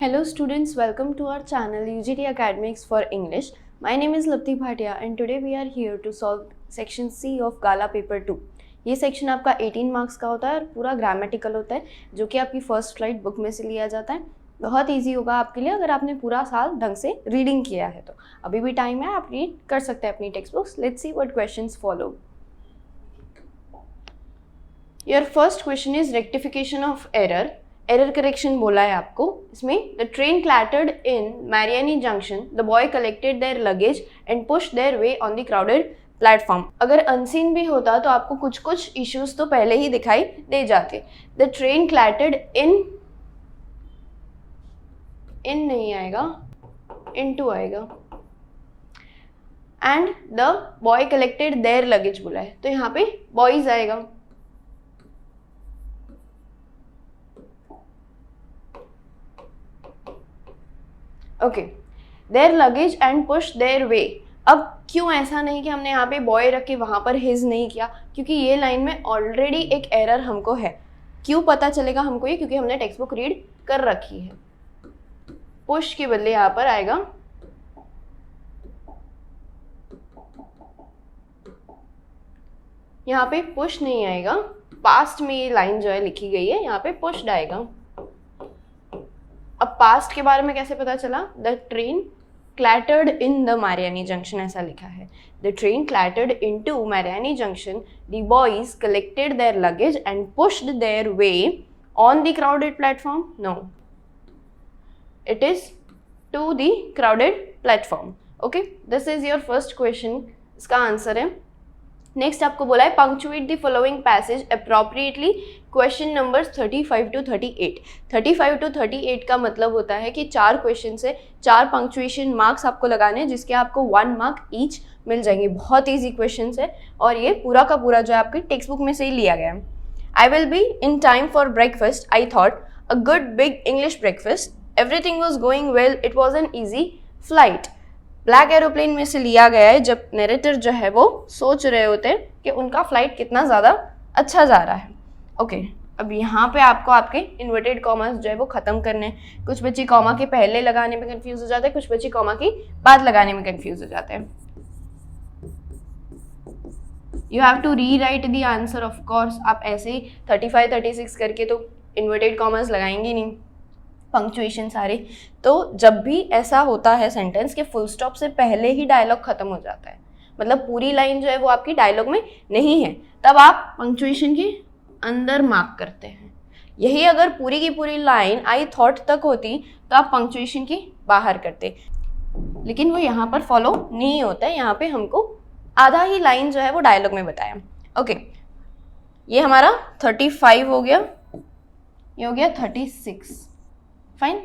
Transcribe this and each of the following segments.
Hello students, welcome to our channel UGT Academics for English. My name is Lapti Bhatia and today we are here to solve section C of Gala paper 2. ये section आपका 18 marks का होता है और पूरा grammatical होता है जो कि आपकी फर्स्ट फ्लाइट बुक में से लिया जाता है. बहुत इजी होगा आपके लिए अगर आपने पूरा साल ढंग से रीडिंग किया है तो. अभी भी टाइम है, आप रीड कर सकते हैं अपनी textbooks. Let's see what questions follow. Your first question is rectification of error. Error correction बोला है आपको. इसमें the train clattered in Mariani junction, the boy collected their luggage and push their way on the crowded platform. अगर unseen भी होता तो आपको कुछ कुछ इश्यूज तो पहले ही दिखाई दे जाते. द ट्रेन क्लैटर्ड इन नहीं आएगा, इनटू आएगा. And the boy collected their luggage बोला है तो यहाँ पे बॉयज आएगा. Okay, their luggage and push their way. अब क्यों ऐसा नहीं कि हमने यहाँ पे बॉय रख के वहाँ पर हिज नहीं किया, क्योंकि ये लाइन में ऑलरेडी एक एरर हमको है. क्यों पता चलेगा हमको ये, क्योंकि हमने टेक्स्ट बुक रीड कर रखी है. पुश के बदले यहाँ पर आएगा यहाँ पे पुश नहीं आएगा. पास्ट में ये लाइन जो है लिखी गई है, यहाँ पे पुश्ड आएगा. अब पास्ट के बारे में कैसे पता चला? The train clattered in the Mariani junction ऐसा लिखा है. The train clattered into Mariani junction, the boys collected their luggage and pushed their way on the crowded platform. No, it is to the crowded platform. Okay, this is your first question. इसका answer है. Next आपको बोला है punctuate the following passage appropriately. Question number 35 to 38. 35 to 38 का मतलब होता है कि 4 क्वेश्चन से 4 पंक्चुएशन मार्क्स आपको लगाने हैं, जिसके आपको 1 मार्क ईच मिल जाएंगे. बहुत ईजी क्वेश्चन है और ये पूरा का पूरा जो है आपकी टेक्स्ट बुक में से ही लिया गया है. I will be in time for breakfast. I thought a good big English breakfast. Everything was going well. It was an easy flight. Black aeroplane में से लिया गया है जब नरेटर जो है वो सोच रहे होते हैं कि उनका फ्लाइट कितना ज़्यादा अच्छा जा रहा है. ओके, अब यहाँ पे आपको आपके इन्वर्टेड कॉमास जो है वो ख़त्म करने हैं. कुछ बच्चे कॉमा के पहले लगाने में कंफ्यूज हो जाते हैं, कुछ बच्चे कॉमा के बाद लगाने में कंफ्यूज हो जाते हैं. You have to rewrite the answer. Of course आप ऐसे ही 35 36 करके तो इन्वर्टेड कॉमास लगाएंगे नहीं, पंक्चुएशन सारे. तो जब भी ऐसा होता है सेंटेंस के फुल स्टॉप से पहले ही डायलॉग खत्म हो जाता है, मतलब पूरी लाइन जो है वो आपकी डायलॉग में नहीं है, तब आप पंक्चुएशन के अंदर मार्क करते हैं. यही अगर पूरी की पूरी लाइन आई थॉट तक होती तो आप पंक्चुएशन के बाहर करते, लेकिन वो यहाँ पर फॉलो नहीं होता है. यहाँ पे हमको आधा ही लाइन जो है वो डायलॉग में बताया. ओके, ये हमारा 35 हो गया, ये हो गया 36. Fine.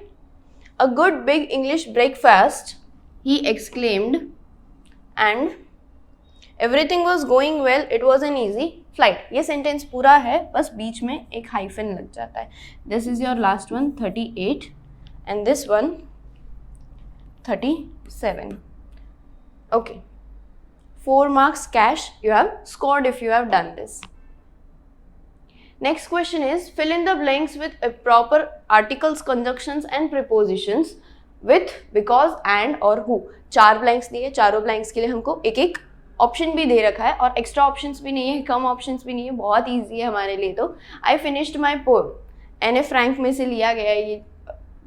A good big English breakfast, he exclaimed, and everything was going well. It was an easy flight. ये sentence पूरा है, बस बीच में एक hyphen लग जाता है. This is your last one, 38, and this one 37. Okay. 4 marks cash you have scored if you have done this. Next question is fill in the blanks with proper articles, conjunctions and prepositions with, because, and और who. 4 blanks दिए, चारों blanks के लिए हमको एक एक option भी दे रखा है और एक्स्ट्रा ऑप्शंस भी नहीं है, कम ऑप्शंस भी नहीं है. बहुत ईजी है हमारे लिए. तो I finished my poem. An a Frank में से लिया गया है ये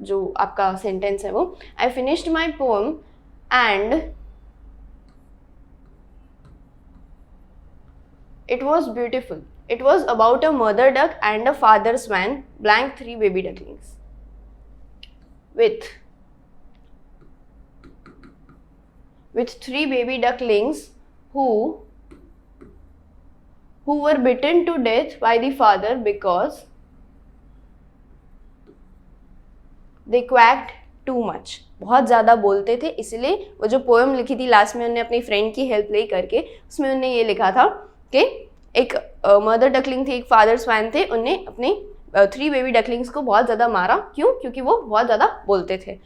जो आपका सेंटेंस है वो. आई finished my poem and it was beautiful. It was about a mother duck and a father swan, blank 3 baby ducklings. With 3 baby ducklings who were bitten to death by the father because they quacked too much. बहुत ज़्यादा बोलते थे, इसलिए वो जो poem लिखी थी last में उन्होंने अपनी फ्रेंड की हेल्प ले करके उसमें उन्होंने ये लिखा था कि एक मदर डकलिंग थी, एक फादर स्वैन थे, उनने अपने 3 बेबी डकलिंग्स को बहुत ज़्यादा मारा. क्यों? क्योंकि वो बहुत ज़्यादा बोलते थे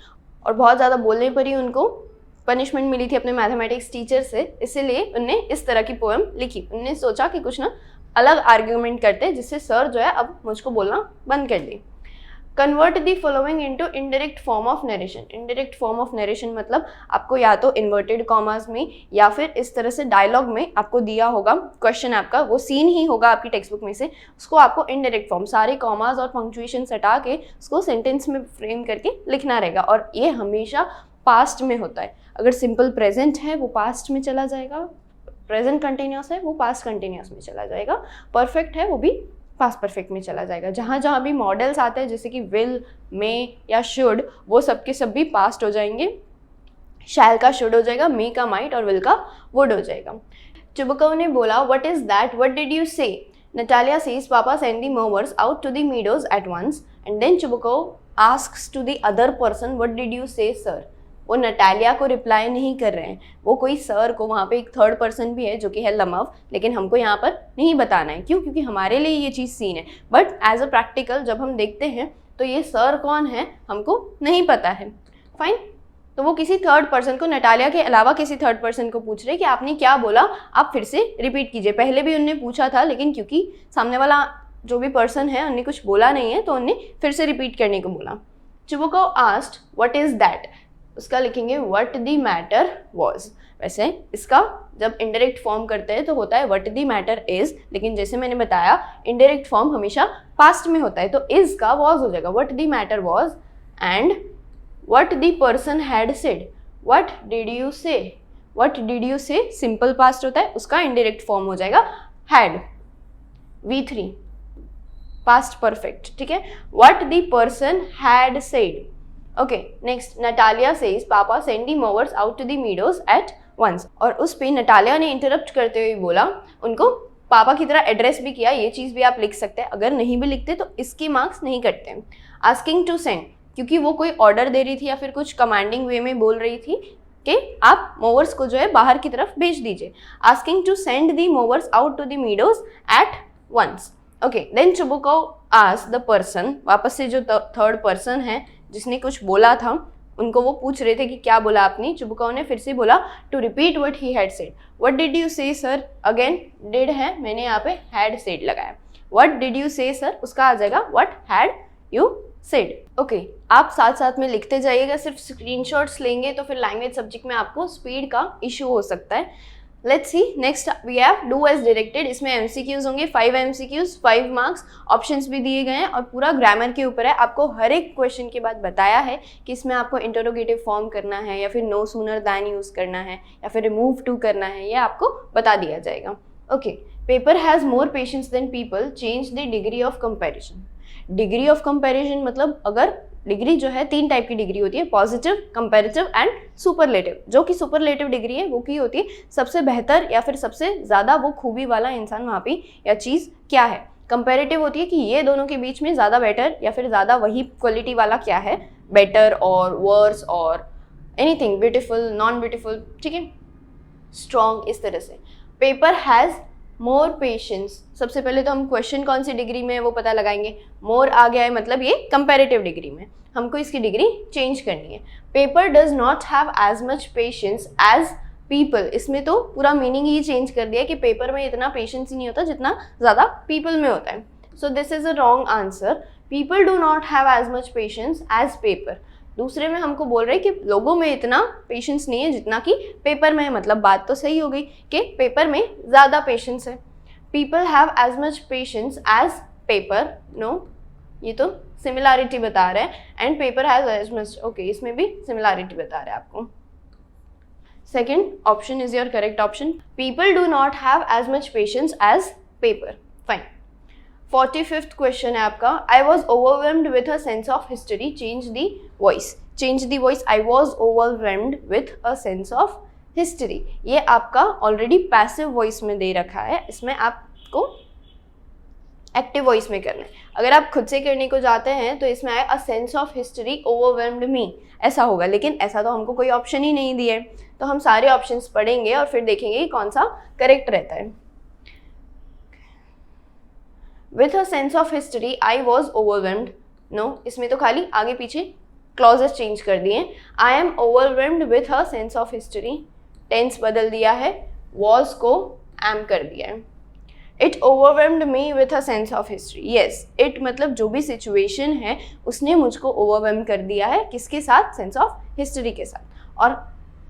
और बहुत ज़्यादा बोलने पर ही उनको पनिशमेंट मिली थी अपने मैथमेटिक्स टीचर से. इसीलिए उनने इस तरह की पोएम लिखी. उनने सोचा कि कुछ ना अलग आर्ग्यूमेंट करते जिससे सर जो है अब मुझको बोलना बंद कर दे. Convert the following into indirect form of narration. Indirect form of narration मतलब आपको या तो इन्वर्टेड कॉमास में या फिर इस तरह से डायलॉग में आपको दिया होगा क्वेश्चन, आपका वो सीन ही होगा आपकी टेक्स्ट बुक में से, उसको आपको इनडायरेक्ट फॉर्म सारे कॉमास और पंक्चुएशन हटा के उसको सेंटेंस में फ्रेम करके लिखना रहेगा, और ये हमेशा पास्ट में होता है। अगर सिंपल प्रेजेंट है वो पास्ट में चला जाएगा, प्रेजेंट कंटिन्यूस है वो पास्ट कंटिन्यूस में चला जाएगा, परफेक्ट है वो भी पास्ट परफेक्ट में चला जाएगा। जहाँ जहाँ भी मॉडल्स आते हैं जैसे कि विल, मे या शुड, वो सब के सब भी पास्ट हो जाएंगे। शैल का शुड हो जाएगा, मे का माइट और विल का वुड हो जाएगा। चुबुकव ने बोला what is that, what did you say? Natalia says papa send the mowers out to the meadows at once and then Chubukov asks to the other person what did you say sir. वो Natalia को reply नहीं कर रहे हैं, वो कोई sir को, वहाँ पे एक थर्ड पर्सन भी है जो कि है लमव, लेकिन हमको यहाँ पर नहीं बताना है। क्यों? क्योंकि हमारे लिए ये चीज़ सीन है, बट एज अ प्रैक्टिकल जब हम देखते हैं तो ये सर कौन है हमको नहीं पता है। फाइन, तो वो किसी थर्ड पर्सन को, नटालिया के अलावा किसी थर्ड पर्सन को पूछ रहे कि आपने क्या बोला, आप फिर से रिपीट कीजिए। पहले भी उनने पूछा था, लेकिन क्योंकि सामने वाला जो भी पर्सन है उन्हें कुछ बोला नहीं है तो उन्हें फिर से रिपीट करने को बोला। चुबुकव आस्क्ड व्हाट इज दैट, उसका लिखेंगे व्हाट द मैटर वॉज। वैसे इसका जब इनडायरेक्ट फॉर्म करते हैं तो होता है व्हाट द मैटर इज, लेकिन जैसे मैंने बताया इनडायरेक्ट फॉर्म हमेशा पास्ट में होता है, तो इज का वॉज हो जाएगा, what the matter was and what the person had said, what did you से। व्हाट डिड यू से सिंपल पास्ट होता है, उसका इनडायरेक्ट फॉर्म हो जाएगा हैड, V3 पास्ट परफेक्ट, ठीक है। What the person had said. Okay, next Natalia says papa send the mowers out to the meadows at once, और उस पे नटालिया ने इंटरप्ट करते हुए बोला, उनको पापा की तरह एड्रेस भी किया। ये चीज़ भी आप लिख सकते हैं, अगर नहीं भी लिखते तो इसकी मार्क्स नहीं कटते हैं। आस्किंग टू सेंड, क्योंकि वो कोई ऑर्डर दे रही थी या फिर कुछ कमांडिंग वे में बोल रही थी कि आप मोवर्स को जो है बाहर की तरफ भेज दीजिए। Asking to send the mowers out to the meadows at once. Okay, then Chubukov asked the person, वापस से जो थर्ड पर्सन है जिसने कुछ बोला था, उनको वो पूछ रहे थे कि क्या बोला आपने। चुबुकव ने फिर से बोला to repeat what he had said. What did you say sir, again did है, मैंने यहाँ पे हैड सेड लगाया। What did you say sir, उसका आ जाएगा what had you said. Okay, आप साथ साथ में लिखते जाइएगा, सिर्फ स्क्रीनशॉट्स लेंगे तो फिर लैंग्वेज सब्जेक्ट में आपको स्पीड का इशू हो सकता है। Let's see next we have do as directed. इसमें एमसीक्यूज होंगे, 5 एमसीक्यूज, 5 मार्क्स, ऑप्शंस भी दिए गए हैं और पूरा ग्रामर के ऊपर है। आपको हर एक क्वेश्चन के बाद बताया है कि इसमें आपको इंटरोगेटिव फॉर्म करना है या फिर नो सूनर दैन यूज़ करना है या फिर रिमूव टू करना है, ये आपको बता दिया जाएगा। Okay, paper has more patience than people, change the degree of comparison. Degree of comparison मतलब अगर डिग्री जो है 3 टाइप की डिग्री होती है, पॉजिटिव, कंपैरेटिव एंड सुपरलेटिव। जो कि सुपरलेटिव डिग्री है वो की होती है सबसे बेहतर या फिर सबसे ज़्यादा वो खूबी वाला इंसान वहाँ पे या चीज़ क्या है। कंपैरेटिव होती है कि ये दोनों के बीच में ज़्यादा बेटर या फिर ज़्यादा वही क्वालिटी वाला क्या है, बेटर और वर्स और एनीथिंग, ब्यूटीफुल, नॉन ब्यूटीफुल, ठीक है, स्ट्रॉन्ग, इस तरह से। पेपर हैज़ मोर पेशेंस, सबसे पहले तो हम क्वेश्चन कौन सी डिग्री में है वो पता लगाएंगे। मोर आ गया है मतलब ये कंपैरेटिव डिग्री में, हमको इसकी डिग्री चेंज करनी है। Paper does not have as much patience as people, इसमें तो पूरा मीनिंग ही चेंज कर दिया कि पेपर में इतना पेशेंस ही नहीं होता जितना ज़्यादा पीपल में होता है। So this is a wrong answer. People do not have as much patience as paper. दूसरे में हमको बोल रहे हैं कि लोगों में इतना पेशेंस नहीं है जितना कि पेपर में है, मतलब बात तो सही हो गई कि पेपर में ज़्यादा पेशेंस है। People have as much patience as paper, no, ये तो सिमिलैरिटी बता रहे हैं। And paper has as much, okay, इसमें भी सिमिलैरिटी बता रहे हैं आपको। Second option is your correct option. People do not have as much patience as paper. Fine. 45th question है आपका। I was overwhelmed with a sense of history, change the voice. Change the voice, I was overwhelmed with a sense of history. ये आपका already passive voice में दे रखा है, इसमें आपको active voice में करना है। अगर आप खुद से करने को जाते हैं तो इसमें आए a sense of history overwhelmed me, ऐसा होगा, लेकिन ऐसा तो हमको कोई ऑप्शन ही नहीं दिया है, तो हम सारे ऑप्शंस पढ़ेंगे और फिर देखेंगे कि कौन सा करेक्ट रहता है। With a sense of history I was overwhelmed, no, इसमें तो खाली आगे पीछे क्लॉजेस चेंज कर दिए। I am overwhelmed with a sense of history, tense बदल दिया है, वॉज को एम कर दिया है। It overwhelmed me with a sense of history. Yes, it मतलब जो भी सिचुएशन है उसने मुझको ओवरवेल्म कर दिया है, किसके साथ? सेंस ऑफ हिस्ट्री के साथ। और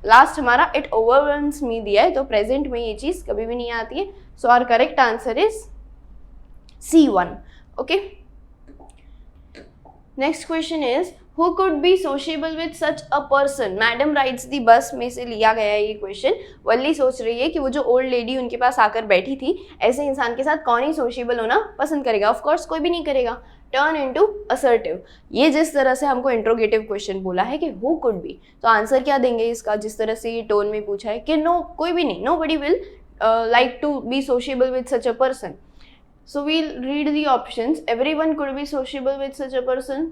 लास्ट हमारा इट ओवरवेल्म्स मी दिया है, तो प्रेजेंट में ये चीज़ कभी भी नहीं आती है। So our correct answer is C1. Okay, next question is Who could be sociable with such a person? Madam rides the bus में से लिया गया है ये क्वेश्चन। वल्ली सोच रही है कि वो जो ओल्ड लेडी उनके पास आकर बैठी थी, ऐसे इंसान के साथ कौन ही सोशेबल होना पसंद करेगा? ऑफ कोर्स कोई भी नहीं करेगा। टर्न इनटू असर्टिव, ये जिस तरह से हमको इंट्रोगेटिव क्वेश्चन बोला है कि हु कुड बी, तो आंसर क्या देंगे इसका? जिस तरह से ये टोन में पूछा है कि नो, कोई भी नहीं, nobody will like to be sociable with such a person. So we'll read the options. Everyone could be sociable with such a person.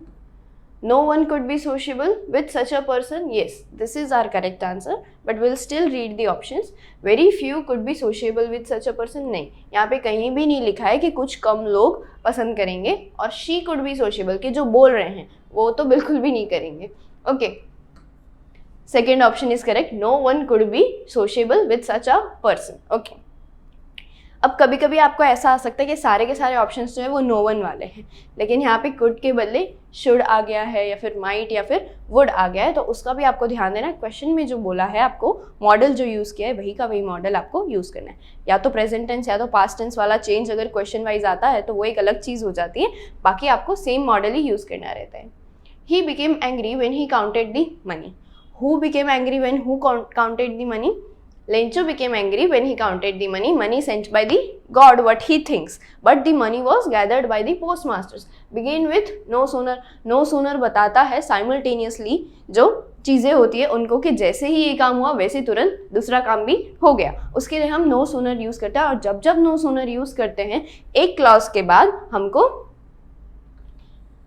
No one could be sociable with such a person. Yes, this is our correct answer, but we'll still read the options. Very few could be sociable with such a person. नहीं, यहाँ पे कहीं भी नहीं लिखा है कि कुछ कम लोग पसंद करेंगे। और she could be sociable, कि जो बोल रहे हैं वो तो बिल्कुल भी नहीं करेंगे। Okay, second option is correct. No one could be sociable with such a person. Okay. अब कभी कभी आपको ऐसा आ सकता है कि सारे के सारे ऑप्शंस जो है वो नो वन वाले हैं, लेकिन यहाँ पे कुड के बदले शुड आ गया है या फिर माइट या फिर वुड आ गया है, तो उसका भी आपको ध्यान देना है। क्वेश्चन में जो बोला है आपको मॉडल जो यूज़ किया है वही का वही मॉडल आपको यूज़ करना है। या तो प्रेजेंट टेंस या तो पास्ट टेंस वाला चेंज अगर क्वेश्चन वाइज आता है तो वो एक अलग चीज़ हो जाती है, बाकी आपको सेम मॉडल ही यूज़ करना रहता है। He became angry when he counted the money. Who became angry when who counted the money? Lencho became angry when he counted the money sent by the god, what he thinks, but the money was gathered by the postmasters. Begin with no sooner. No sooner बताता है simultaneously जो चीज़ें होती है उनको कि जैसे ही ये काम हुआ वैसे तुरंत दूसरा काम भी हो गया, उसके लिए हम no sooner यूज़ करते हैं। और जब जब no sooner यूज़ करते हैं एक क्लॉज के बाद हमको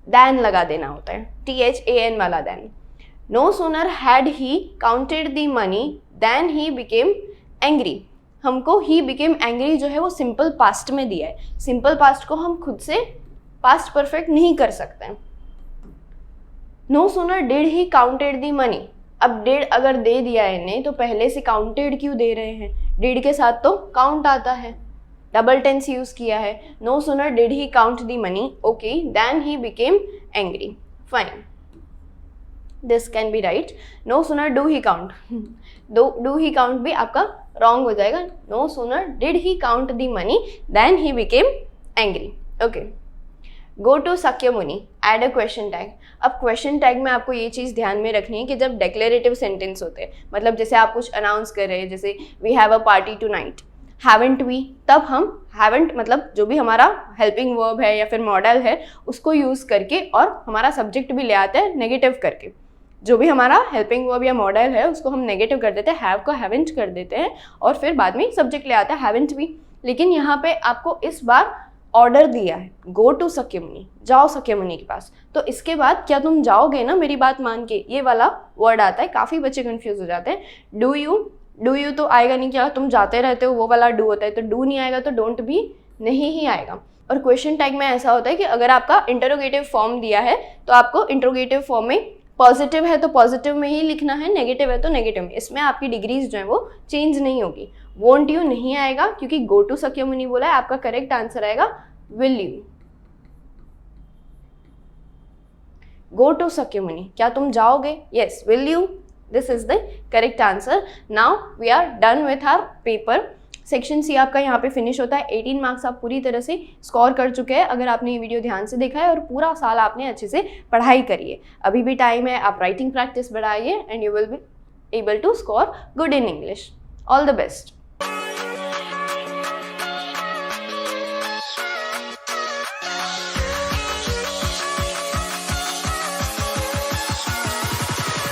than लगा देना होता है, THAN वाला than। No sooner had he counted the money then he became angry। हमको he became angry जो है वो सिंपल पास्ट में दिया है। सिंपल पास्ट को हम खुद से पास्ट परफेक्ट नहीं कर सकते हैं। No sooner did he counted the money, अब did अगर दे दिया है इन्हें तो पहले से counted क्यों दे रहे हैं? did के साथ तो count आता है, डबल टेंस यूज किया है। No sooner did he count the money, okay, then he became angry. Fine, this can be right. No sooner do he count, do he count भी आपका wrong हो जाएगा। No sooner did he count the money then he became angry. Okay, go to Sakyamuni, add a question tag। अब question tag में आपको ये चीज़ ध्यान में रखनी है कि जब डेक्लेरेटिव सेंटेंस होते हैं, मतलब जैसे आप कुछ अनाउंस कर रहे हैं, जैसे we have a party tonight, haven't we, तब हम हैवेंट मतलब जो भी हमारा हेल्पिंग वर्ब है या फिर मॉडल है उसको यूज़ करके और हमारा सब्जेक्ट भी ले आते हैं नेगेटिव करके। जो भी हमारा हेल्पिंग वर्ब या मॉडल है उसको हम नेगेटिव कर देते हैं, हैव को हैवेंट कर देते हैं और फिर बाद में सब्जेक्ट ले आता है हैवेंट भी। लेकिन यहाँ पे आपको इस बार ऑर्डर दिया है, गो टू सक्यमुनि, जाओ सक्यमुनि के पास, तो इसके बाद क्या तुम जाओगे ना मेरी बात मान के, ये वाला वर्ड आता है। काफ़ी बच्चे कंफ्यूज हो जाते हैं। डू यू तो आएगा नहीं, क्या तुम जाते रहते हो वो वाला डू होता है, तो डू नहीं आएगा तो डोंट भी नहीं ही आएगा। और क्वेश्चन टैग में ऐसा होता है कि अगर आपका इंटरोगेटिव फॉर्म दिया है तो आपको इंटरोगेटिव फॉर्म में पॉजिटिव है तो पॉजिटिव में ही लिखना है, नेगेटिव है तो नेगेटिव में। इसमें आपकी डिग्रीज जो है वो चेंज नहीं होगी। वोंट यू नहीं आएगा क्योंकि गो टू सक्यमुनि बोला है। आपका करेक्ट आंसर आएगा will you. Go to Shakyamuni, क्या तुम जाओगे? Yes, will you, this is the correct answer. Now we are done with our paper. Section C आपका यहाँ पे फिनिश होता है। 18 मार्क्स आप पूरी तरह से स्कोर कर चुके हैं अगर आपने ये वीडियो ध्यान से देखा है और पूरा साल आपने अच्छे से पढ़ाई करी है। अभी भी टाइम है, आप राइटिंग प्रैक्टिस बढ़ाइए and you will be able to score good in English. All the best.